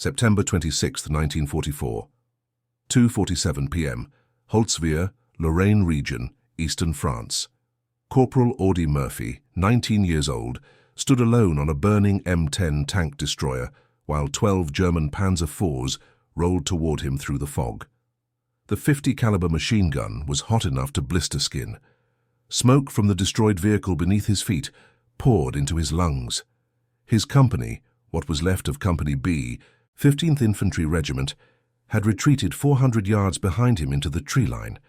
September 26, 1944. 2:47 p.m. Holtzwihr, Lorraine region, eastern France. Corporal Audie Murphy, 19 years old, stood alone on a burning M10 tank destroyer while 12 German Panzer IVs rolled toward him through the fog. The .50 caliber machine gun was hot enough to blister skin. Smoke from the destroyed vehicle beneath his feet poured into his lungs. His company, what was left of Company B, 15th Infantry Regiment, had retreated 400 yards behind him into the tree line.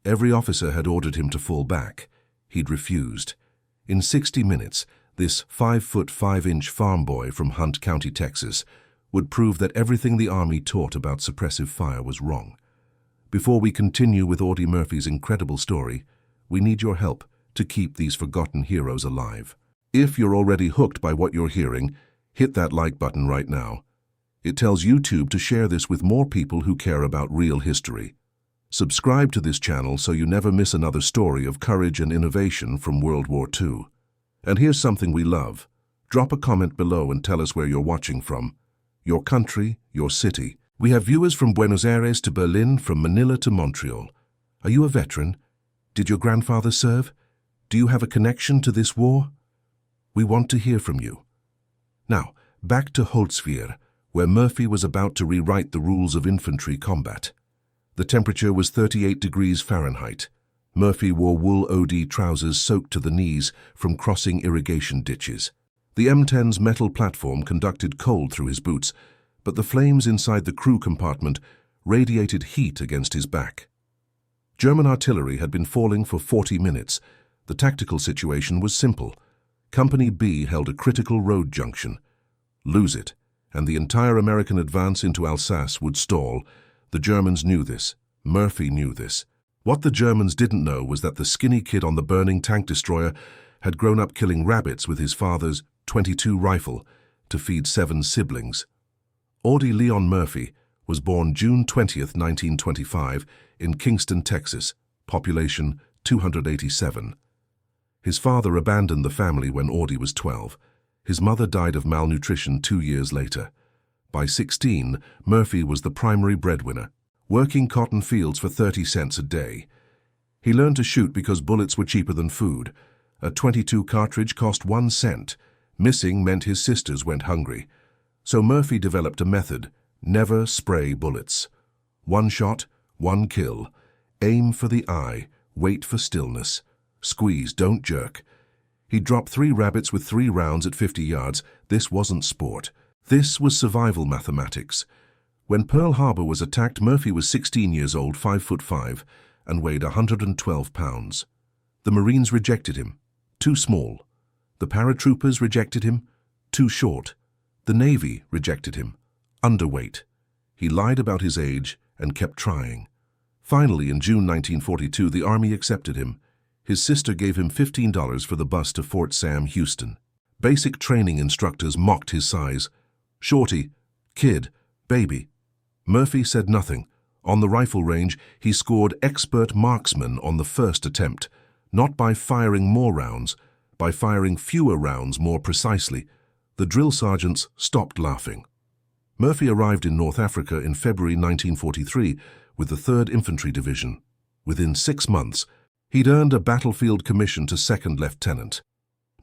Every officer had ordered him to fall back. He'd refused. In 60 minutes, this 5-foot 5-inch farm boy from Hunt County, Texas, would prove that everything the Army taught about suppressive fire was wrong. Before we continue with Audie Murphy's incredible story, we need your help to keep these forgotten heroes alive. If you're already hooked by what you're hearing, hit that like button right now. It tells YouTube to share this with more people who care about real history. Subscribe to this channel so you never miss another story of courage and innovation from World War II. And here's something we love. Drop a comment below and tell us where you're watching from. Your country, your city. We have viewers from Buenos Aires to Berlin, from Manila to Montreal. Are you a veteran? Did your grandfather serve? Do you have a connection to this war? We want to hear from you. Now, back to Holtzwihr, where Murphy was about to rewrite the rules of infantry combat. The temperature was 38 degrees Fahrenheit. Murphy wore wool OD trousers soaked to the knees from crossing irrigation ditches. The M10's metal platform conducted cold through his boots, but the flames inside the crew compartment radiated heat against his back. German artillery had been falling for 40 minutes. The tactical situation was simple. Company B held a critical road junction. Lose it, and the entire American advance into Alsace would stall. The Germans knew this. Murphy knew this. What the Germans didn't know was that the skinny kid on the burning tank destroyer had grown up killing rabbits with his father's .22 rifle to feed 7 siblings. Audie Leon Murphy was born June 20, 1925, in Kingston, Texas, population 287. His father abandoned the family when Audie was 12. His mother died of malnutrition 2 years later. By 16, Murphy was the primary breadwinner, working cotton fields for 30 cents a day. He learned to shoot because bullets were cheaper than food. A .22 cartridge cost 1 cent. Missing meant his sisters went hungry. So Murphy developed a method: never spray bullets. 1 shot, 1 kill. Aim for the eye, wait for stillness. Squeeze, don't jerk. He dropped 3 rabbits with 3 rounds at 50 yards. This wasn't sport. This was survival mathematics. When Pearl Harbor was attacked, Murphy was 16 years old, 5'5", and weighed 112 pounds. The Marines rejected him. Too small. The paratroopers rejected him. Too short. The Navy rejected him. Underweight. He lied about his age and kept trying. Finally, in June 1942, the Army accepted him. His sister gave him $15 for the bus to Fort Sam, Houston. Basic training instructors mocked his size. Shorty, kid, baby. Murphy said nothing. On the rifle range, he scored expert marksman on the first attempt, not by firing more rounds, by firing fewer rounds more precisely. The drill sergeants stopped laughing. Murphy arrived in North Africa in February 1943 with the 3rd Infantry Division. Within 6 months, he'd earned a battlefield commission to 2nd lieutenant.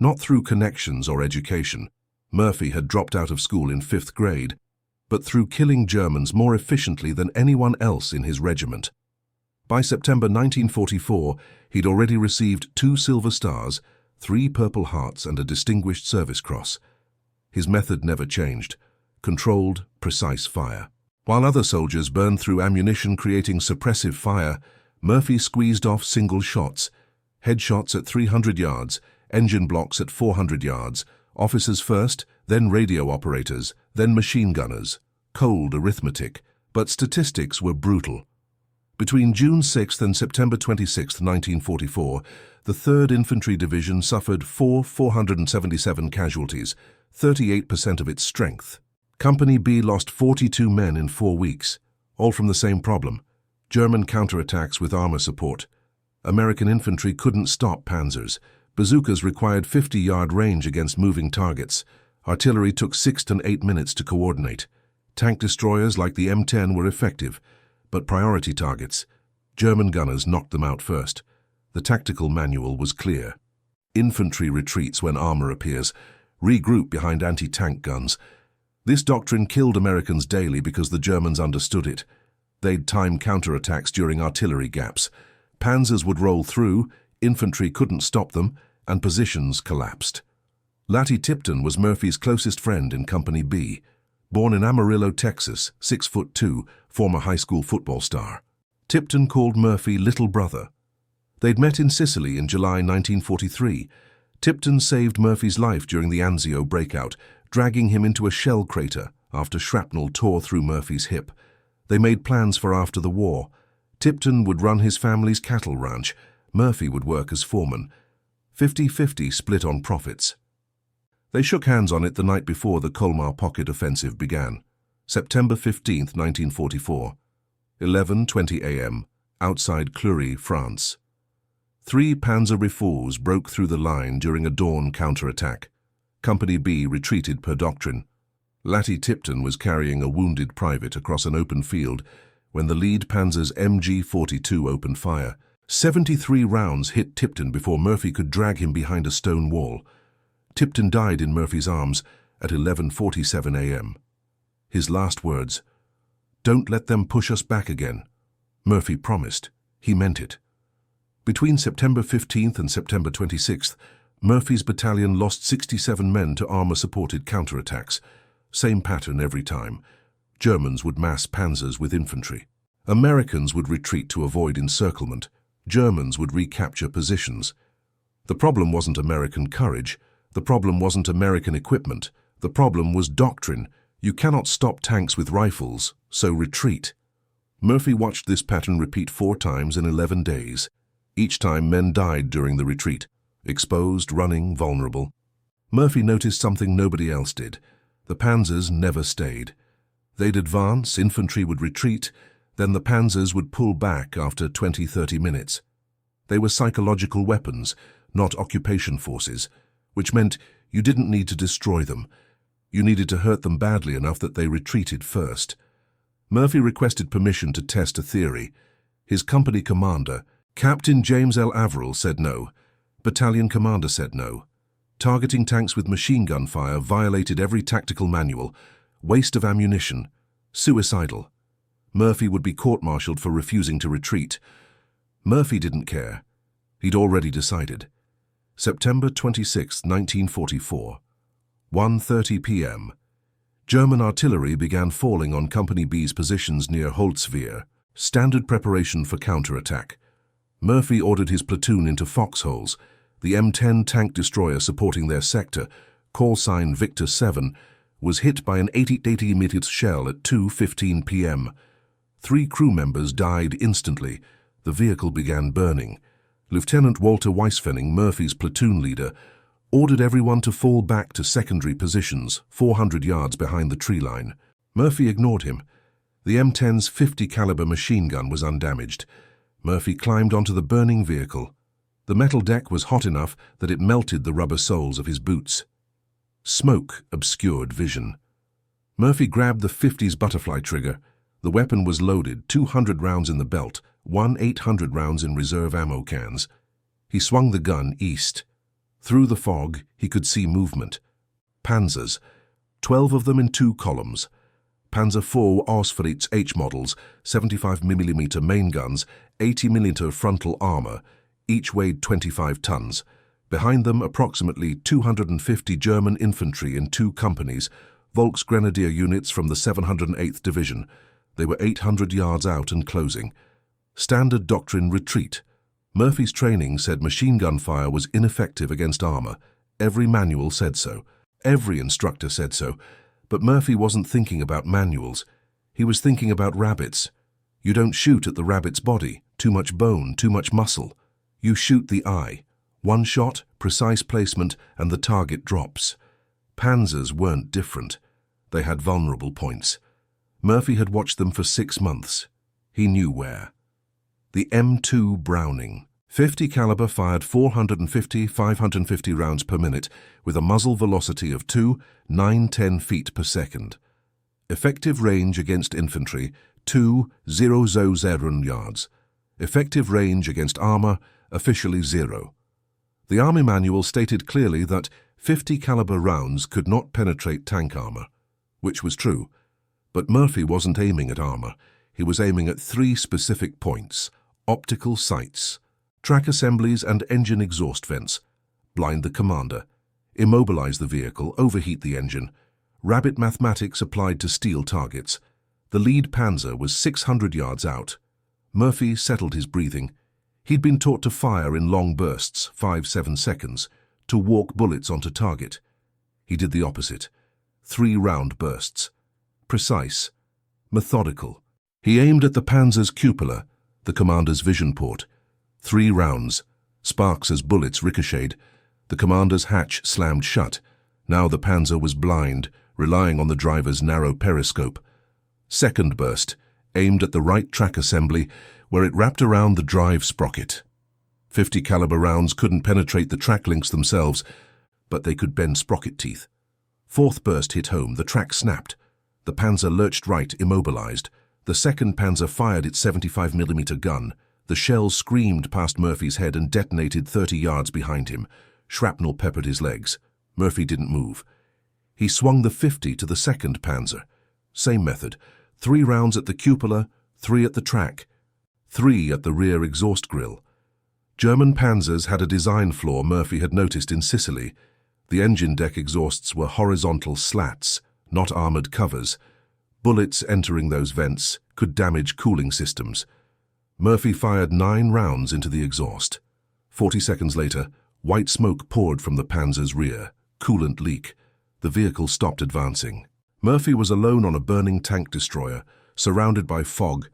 Not through connections or education. Murphy had dropped out of school in 5th grade, but through killing Germans more efficiently than anyone else in his regiment. By September 1944, he'd already received 2 Silver Stars, 3 Purple Hearts, and a Distinguished Service Cross. His method never changed: controlled, precise fire. While other soldiers burned through ammunition creating suppressive fire, Murphy squeezed off single shots, headshots at 300 yards, engine blocks at 400 yards, officers first, then radio operators, then machine gunners. Cold arithmetic, but statistics were brutal. Between June 6 and September 26, 1944, the 3rd Infantry Division suffered 477 casualties, 38% of its strength. Company B lost 42 men in 4 weeks, all from the same problem: German counterattacks with armor support. American infantry couldn't stop Panzers. Bazookas required 50-yard range against moving targets. Artillery took 6 to 8 minutes to coordinate. Tank destroyers like the M10 were effective, but priority targets. German gunners knocked them out first. The tactical manual was clear. Infantry retreats when armor appears. Regroup behind anti-tank guns. This doctrine killed Americans daily because the Germans understood it. They'd time counterattacks during artillery gaps. Panzers would roll through, infantry couldn't stop them, and positions collapsed. Latty Tipton was Murphy's closest friend in Company B. Born in Amarillo, Texas, 6'2", former high school football star. Tipton called Murphy little brother. They'd met in Sicily in July 1943. Tipton saved Murphy's life during the Anzio breakout, dragging him into a shell crater after shrapnel tore through Murphy's hip. They made plans for after the war. Tipton would run his family's cattle ranch. Murphy would work as foreman. 50-50 split on profits. They shook hands on it the night before the Colmar Pocket Offensive began. September 15, 1944. 11:20 a.m. outside Clury, France. 3 Panzer Rifles broke through the line during a dawn counterattack. Company B retreated per doctrine. Latty Tipton was carrying a wounded private across an open field when the lead Panzer's MG-42 opened fire. 73 rounds hit Tipton before Murphy could drag him behind a stone wall. Tipton died in Murphy's arms at 11:47 a.m. His last words, "Don't let them push us back again." Murphy promised. He meant it. Between September 15th and September 26th, Murphy's battalion lost 67 men to armor-supported counterattacks. Same pattern every time. Germans would mass panzers with infantry. Americans would retreat to avoid encirclement. Germans would recapture positions. The problem wasn't American courage. The problem wasn't American equipment. The problem was doctrine. You cannot stop tanks with rifles, so retreat. Murphy watched this pattern repeat 4 times in 11 days. Each time men died during the retreat, exposed, running, vulnerable. Murphy noticed something nobody else did. The panzers never stayed. They'd advance, infantry would retreat, then the panzers would pull back after 20-30 minutes. They were psychological weapons, not occupation forces, which meant you didn't need to destroy them. You needed to hurt them badly enough that they retreated first. Murphy requested permission to test a theory. His company commander, Captain James L. Averill, said no. Battalion commander said no. Targeting tanks with machine gun fire violated every tactical manual. Waste of ammunition. Suicidal. Murphy would be court-martialed for refusing to retreat. Murphy didn't care. He'd already decided. September 26, 1944. 1:30 p.m. German artillery began falling on Company B's positions near Holzwehr. Standard preparation for counterattack. Murphy ordered his platoon into foxholes. The M10 tank destroyer supporting their sector, call sign Victor 7, was hit by an 80-mm shell at 2:15 p.m. 3 crew members died instantly. The vehicle began burning. Lieutenant Walter Weisfenning, Murphy's platoon leader, ordered everyone to fall back to secondary positions, 400 yards behind the tree line. Murphy ignored him. The M10's 50 caliber machine gun was undamaged. Murphy climbed onto the burning vehicle. The metal deck was hot enough that it melted the rubber soles of his boots. Smoke obscured vision. Murphy grabbed the 50's butterfly trigger. The weapon was loaded, 200 rounds in the belt, 800 rounds in reserve ammo cans. He swung the gun east. Through the fog, he could see movement. Panzers, 12 of them in 2 columns. Panzer IV Ausfritz H models, 75mm main guns, 80mm frontal armor, each weighed 25 tons. Behind them, approximately 250 German infantry in 2 companies, Volksgrenadier units from the 708th Division. They were 800 yards out and closing. Standard doctrine retreat. Murphy's training said machine gun fire was ineffective against armor. Every manual said so. Every instructor said so. But Murphy wasn't thinking about manuals. He was thinking about rabbits. You don't shoot at the rabbit's body. Too much bone, too much muscle. You shoot the eye. One shot, precise placement, and the target drops. Panzers weren't different. They had vulnerable points. Murphy had watched them for 6 months. He knew where. The M2 Browning. 50 caliber fired 450-550 rounds per minute with a muzzle velocity of 2, 9-10 feet per second. Effective range against infantry, 2,000 yards. Effective range against armor, officially 0. The Army manual stated clearly that 50 caliber rounds could not penetrate tank armor, which was true. But Murphy wasn't aiming at armor. He was aiming at 3 specific points: optical sights, track assemblies and engine exhaust vents. Blind the commander, immobilize the vehicle, overheat the engine. Rabbit mathematics applied to steel targets. The lead Panzer was 600 yards out. Murphy settled his breathing. He'd been taught to fire in long bursts, 5-7 seconds, to walk bullets onto target. He did the opposite. 3-round bursts. Precise. Methodical. He aimed at the Panzer's cupola, the commander's vision port. 3 rounds. Sparks as bullets ricocheted. The commander's hatch slammed shut. Now the Panzer was blind, relying on the driver's narrow periscope. Second burst, aimed at the right track assembly, where it wrapped around the drive sprocket. 50 caliber rounds couldn't penetrate the track links themselves, but they could bend sprocket teeth. Fourth burst hit home, the track snapped. The Panzer lurched right, immobilized. The second Panzer fired its 75mm gun. The shell screamed past Murphy's head and detonated 30 yards behind him. Shrapnel peppered his legs. Murphy didn't move. He swung the 50 to the second Panzer. Same method. 3 rounds at the cupola, 3 at the track, 3 at the rear exhaust grille. German Panzers had a design flaw Murphy had noticed in Sicily. The engine deck exhausts were horizontal slats, not armored covers. Bullets entering those vents could damage cooling systems. Murphy fired 9 rounds into the exhaust. 40 seconds later, white smoke poured from the Panzer's rear. Coolant leak. The vehicle stopped advancing. Murphy was alone on a burning tank destroyer, surrounded by fog,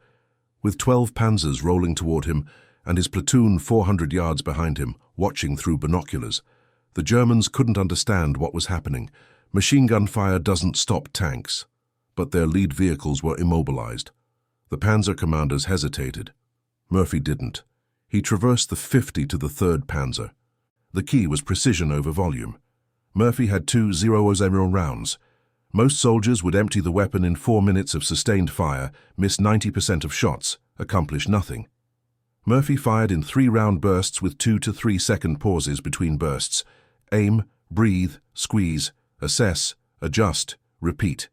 with 12 Panzers rolling toward him and his platoon 400 yards behind him, watching through binoculars. The Germans couldn't understand what was happening. Machine gun fire doesn't stop tanks, but their lead vehicles were immobilized. The Panzer commanders hesitated. Murphy didn't. He traversed the 50 to the 3rd Panzer. The key was precision over volume. Murphy had 2 0.0 rounds. Most soldiers would empty the weapon in 4 minutes of sustained fire, miss 90% of shots, accomplish nothing. Murphy fired in 3-round bursts with 2 to 3 second pauses between bursts. Aim, breathe, squeeze, assess, adjust, repeat.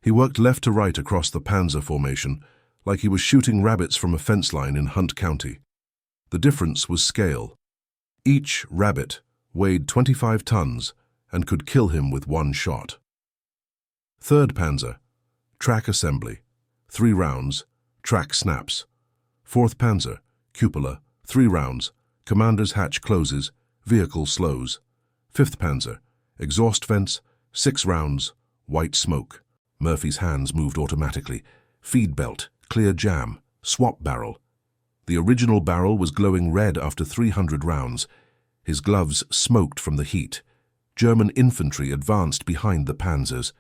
He worked left to right across the Panzer formation, like he was shooting rabbits from a fence line in Hunt County. The difference was scale. Each rabbit weighed 25 tons and could kill him with 1 shot. 3rd Panzer, track assembly, 3 rounds, track snaps. 4th Panzer, cupola, 3 rounds, commander's hatch closes, vehicle slows. 5th Panzer, exhaust vents, 6 rounds, white smoke. Murphy's hands moved automatically. Feed belt, clear jam, swap barrel. The original barrel was glowing red after 300 rounds. His gloves smoked from the heat. German infantry advanced behind the Panzers.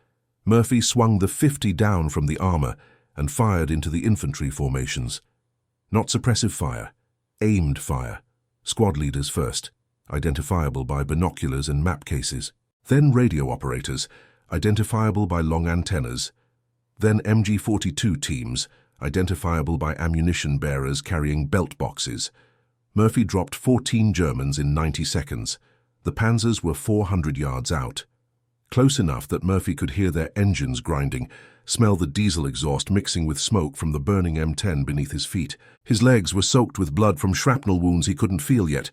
Murphy swung the 50 down from the armor and fired into the infantry formations. Not suppressive fire, aimed fire. Squad leaders first, identifiable by binoculars and map cases. Then radio operators, identifiable by long antennas. Then MG-42 teams, identifiable by ammunition bearers carrying belt boxes. Murphy dropped 14 Germans in 90 seconds. The Panzers were 400 yards out. Close enough that Murphy could hear their engines grinding, smell the diesel exhaust mixing with smoke from the burning M10 beneath his feet. His legs were soaked with blood from shrapnel wounds he couldn't feel yet.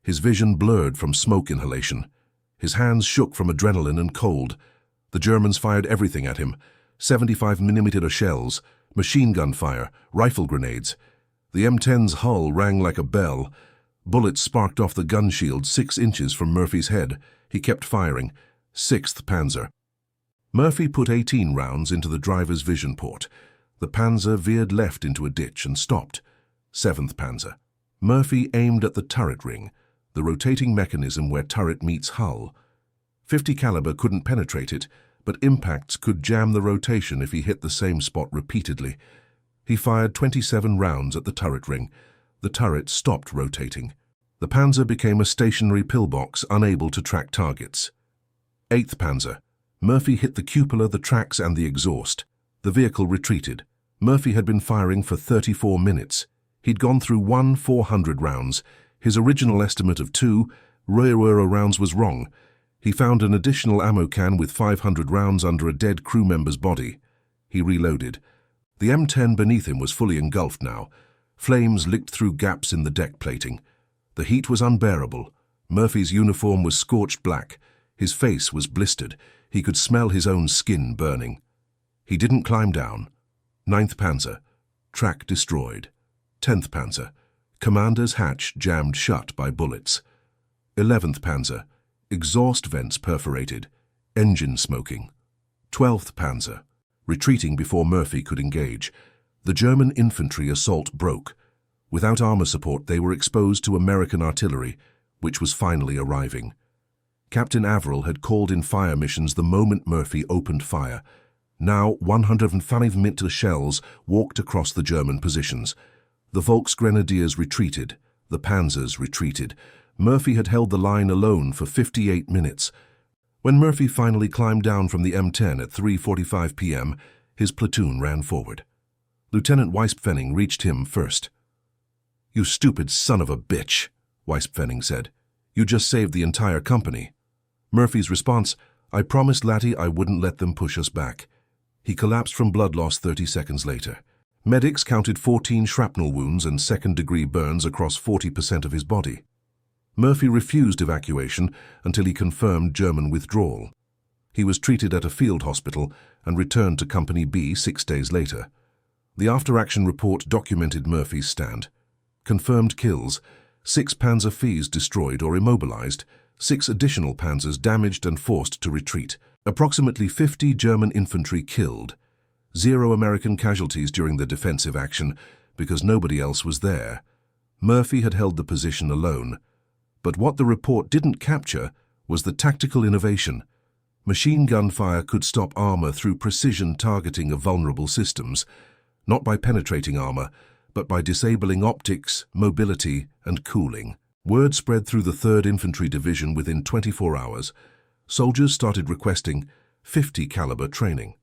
His vision blurred from smoke inhalation. His hands shook from adrenaline and cold. The Germans fired everything at him. 75mm shells, machine gun fire, rifle grenades. The M10's hull rang like a bell. Bullets sparked off the gun shield 6 inches from Murphy's head. He kept firing. 6th Panzer. Murphy put 18 rounds into the driver's vision port. The Panzer veered left into a ditch and stopped. 7th Panzer. Murphy aimed at the turret ring, the rotating mechanism where turret meets hull. 50 caliber couldn't penetrate it, but impacts could jam the rotation if he hit the same spot repeatedly. He fired 27 rounds at the turret ring. The turret stopped rotating. The Panzer became a stationary pillbox, unable to track targets. 8th Panzer. Murphy hit the cupola, the tracks, and the exhaust. The vehicle retreated. Murphy had been firing for 34 minutes. He'd gone through 400 rounds. His original estimate of 2 rounds was wrong. He found an additional ammo can with 500 rounds under a dead crew member's body. He reloaded. The M10 beneath him was fully engulfed now. Flames licked through gaps in the deck plating. The heat was unbearable. Murphy's uniform was scorched black. His face was blistered. He could smell his own skin burning. He didn't climb down. 9th Panzer. Track destroyed. 10th Panzer. Commander's hatch jammed shut by bullets. 11th Panzer. Exhaust vents perforated. Engine smoking. 12th Panzer. Retreating before Murphy could engage. The German infantry assault broke. Without armor support, they were exposed to American artillery, which was finally arriving. Captain Averill had called in fire missions the moment Murphy opened fire. Now 105mm shells walked across the German positions. The Volksgrenadiers retreated. The Panzers retreated. Murphy had held the line alone for 58 minutes. When Murphy finally climbed down from the M10 at 3:45 p.m., his platoon ran forward. Lieutenant Weisspfenning reached him first. "You stupid son of a bitch," Weisspfenning said. "You just saved the entire company." Murphy's response, "I promised Latty I wouldn't let them push us back." He collapsed from blood loss 30 seconds later. Medics counted 14 shrapnel wounds and second-degree burns across 40% of his body. Murphy refused evacuation until he confirmed German withdrawal. He was treated at a field hospital and returned to Company B 6 days later. The after-action report documented Murphy's stand. Confirmed kills: 6 Panzer V's destroyed or immobilized, 6 additional Panzers damaged and forced to retreat, approximately 50 German infantry killed, 0 American casualties during the defensive action because nobody else was there. Murphy had held the position alone. But what the report didn't capture was the tactical innovation. Machine gun fire could stop armor through precision targeting of vulnerable systems, not by penetrating armor, but by disabling optics, mobility, and cooling. Word spread through the 3rd Infantry Division within 24 hours. Soldiers started requesting 50 caliber training.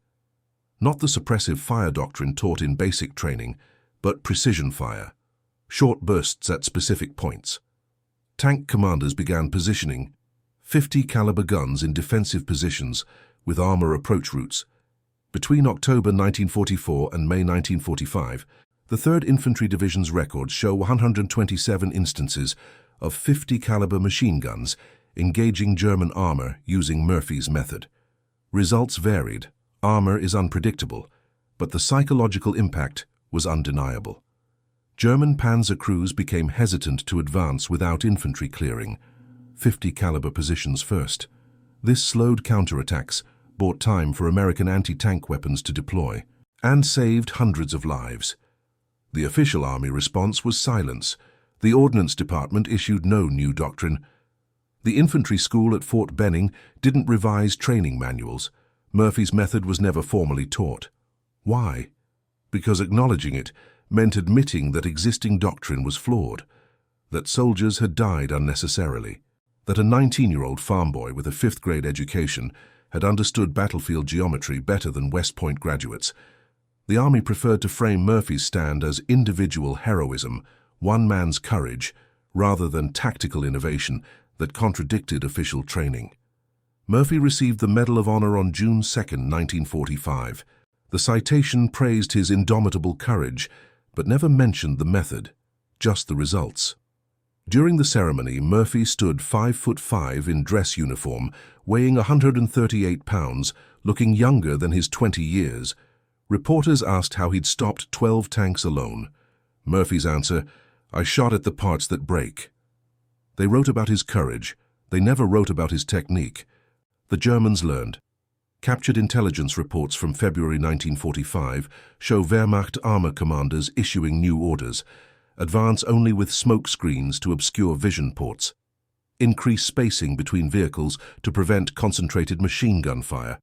Not the suppressive fire doctrine taught in basic training, but precision fire. Short bursts at specific points. Tank commanders began positioning 50 caliber guns in defensive positions with armor approach routes. Between October 1944 and May 1945, the 3rd Infantry Division's records show 127 instances of 50 caliber machine guns engaging German armor using Murphy's method. Results varied. Armor is unpredictable, but the psychological impact was undeniable. German panzer crews became hesitant to advance without infantry clearing. 50 caliber positions first. This slowed counterattacks, bought time for American anti-tank weapons to deploy, and saved hundreds of lives. The official Army response was silence. The Ordnance Department issued no new doctrine. The infantry school at Fort Benning didn't revise training manuals. Murphy's method was never formally taught. Why? Because acknowledging it meant admitting that existing doctrine was flawed, that soldiers had died unnecessarily, that a 19-year-old farm boy with a 5th-grade education had understood battlefield geometry better than West Point graduates. The Army preferred to frame Murphy's stand as individual heroism, one man's courage, rather than tactical innovation that contradicted official training. Murphy received the Medal of Honor on June 2, 1945. The citation praised his indomitable courage, but never mentioned the method, just the results. During the ceremony, Murphy stood 5'5" in dress uniform, weighing 138 pounds, looking younger than his 20 years. Reporters asked how he'd stopped 12 tanks alone. Murphy's answer, "I shot at the parts that break." They wrote about his courage. They never wrote about his technique. The Germans learned. Captured intelligence reports from February 1945 show Wehrmacht armor commanders issuing new orders: advance only with smoke screens to obscure vision ports, increase spacing between vehicles to prevent concentrated machine gun fire,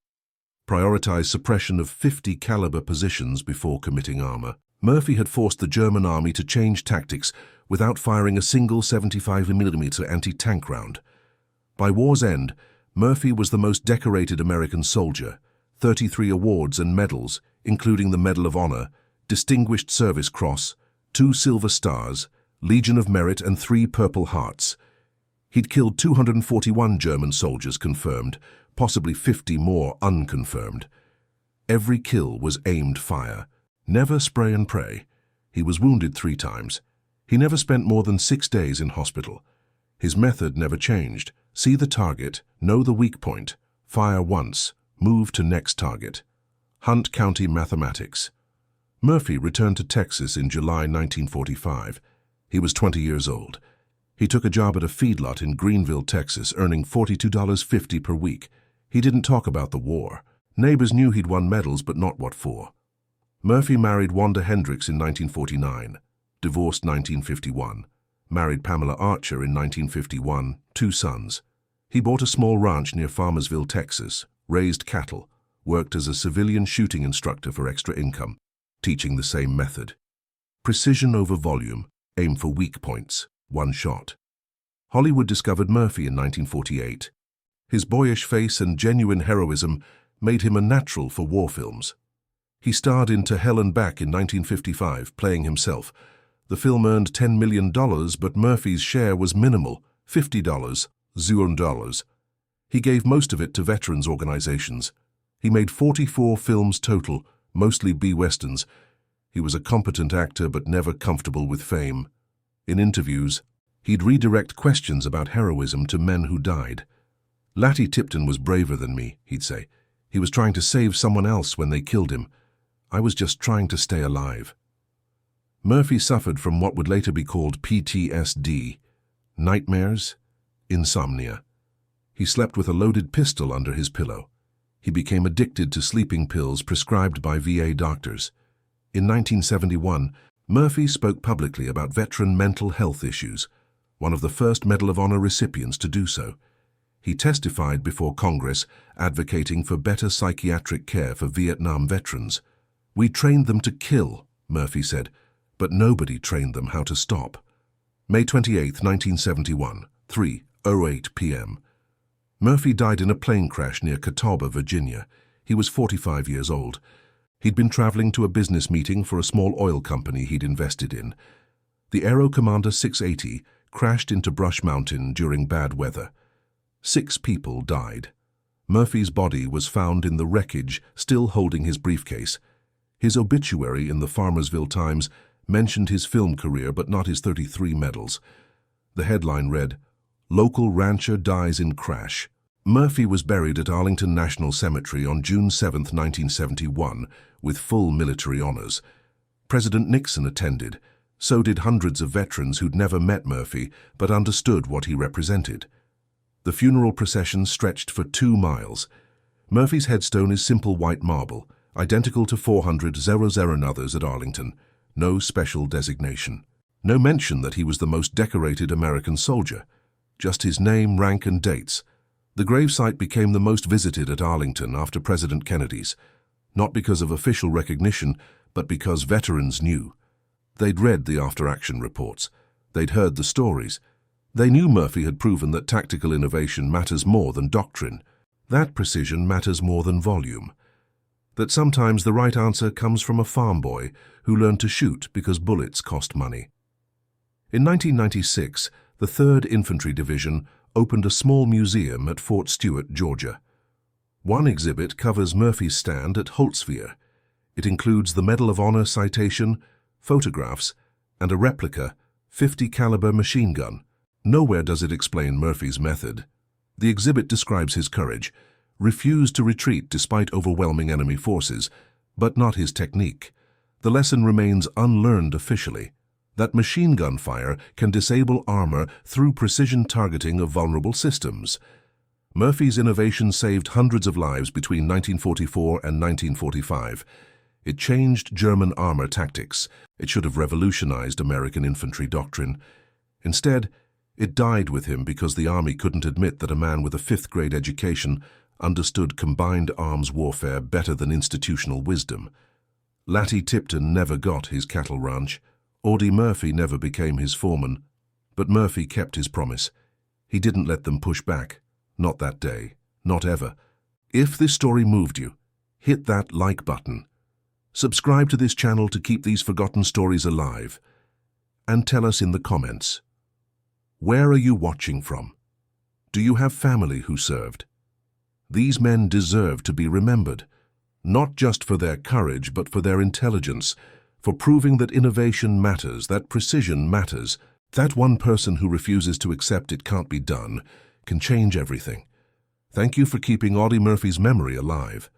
prioritize suppression of 50 caliber positions before committing armor. Murphy had forced the German army to change tactics without firing a single 75mm anti-tank round. By war's end, Murphy was the most decorated American soldier, 33 awards and medals, including the Medal of Honor, Distinguished Service Cross, 2 Silver Stars, Legion of Merit and 3 Purple Hearts. He'd killed 241 German soldiers confirmed, possibly 50 more unconfirmed. Every kill was aimed fire, never spray and pray. He was wounded 3 times. He never spent more than 6 days in hospital. His method never changed. See the target, know the weak point, fire once, move to next target. Hunt County Mathematics. Murphy returned to Texas in July 1945. He was 20 years old. He took a job at a feedlot in Greenville, Texas, earning $42.50 per week. He didn't talk about the war. Neighbors knew he'd won medals, but not what for. Murphy married Wanda Hendricks in 1949, divorced 1951, married Pamela Archer in 1951, 2 sons. He bought a small ranch near Farmersville, Texas, raised cattle, worked as a civilian shooting instructor for extra income, teaching the same method. Precision over volume, aim for weak points, 1 shot. Hollywood discovered Murphy in 1948. His boyish face and genuine heroism made him a natural for war films. He starred in To Hell and Back in 1955, playing himself. The film earned $10 million, but Murphy's share was minimal, $50, $0. He gave most of it to veterans organizations. He made 44 films total, mostly B-westerns. He was a competent actor but never comfortable with fame. In interviews, he'd redirect questions about heroism to men who died. Latty Tipton was braver than me, he'd say. He was trying to save someone else when they killed him. I was just trying to stay alive. Murphy suffered from what would later be called PTSD, nightmares, insomnia. He slept with a loaded pistol under his pillow. He became addicted to sleeping pills prescribed by VA doctors. In 1971, Murphy spoke publicly about veteran mental health issues, one of the first Medal of Honor recipients to do so. He testified before Congress, advocating for better psychiatric care for Vietnam veterans. "We trained them to kill," Murphy said, "but nobody trained them how to stop." May 28, 1971, 3:08 p.m. Murphy died in a plane crash near Catawba, Virginia. He was 45 years old. He'd been traveling to a business meeting for a small oil company he'd invested in. The Aero Commander 680 crashed into Brush Mountain during bad weather. 6 people died. Murphy's body was found in the wreckage, still holding his briefcase. His obituary in the Farmersville Times mentioned his film career but not his 33 medals. The headline read, "Local Rancher Dies in Crash." Murphy was buried at Arlington National Cemetery on June 7, 1971, with full military honors. President Nixon attended. So did hundreds of veterans who'd never met Murphy but understood what he represented. The funeral procession stretched for 2 miles. Murphy's headstone is simple white marble, identical to 400,000 others at Arlington. No special designation. No mention that he was the most decorated American soldier. Just his name, rank, and dates. The gravesite became the most visited at Arlington after President Kennedy's, not because of official recognition, but because veterans knew. They'd read the after-action reports. They'd heard the stories. They knew Murphy had proven that tactical innovation matters more than doctrine. That precision matters more than volume. That sometimes the right answer comes from a farm boy who learned to shoot because bullets cost money. In 1996, the 3rd Infantry Division opened a small museum at Fort Stewart, Georgia. One exhibit covers Murphy's stand at Holtzwihr. It includes the Medal of Honor citation, photographs, and a replica 50 caliber machine gun. Nowhere does it explain Murphy's method. The exhibit describes his courage, refused to retreat despite overwhelming enemy forces, but not his technique. The lesson remains unlearned officially, that machine gun fire can disable armor through precision targeting of vulnerable systems. Murphy's innovation saved hundreds of lives between 1944 and 1945. It changed German armor tactics. It should have revolutionized American infantry doctrine. Instead, it died with him because the Army couldn't admit that a man with a 5th-grade education understood combined arms warfare better than institutional wisdom. Latty Tipton never got his cattle ranch. Audie Murphy never became his foreman. But Murphy kept his promise. He didn't let them push back. Not that day. not ever. If this story moved you, hit that like button. Subscribe to this channel to keep these forgotten stories alive. And tell us in the comments, where are you watching from? Do you have family who served? These men deserve to be remembered, not just for their courage, but for their intelligence, for proving that innovation matters, that precision matters, that one person who refuses to accept it can't be done can change everything. Thank you for keeping Audie Murphy's memory alive.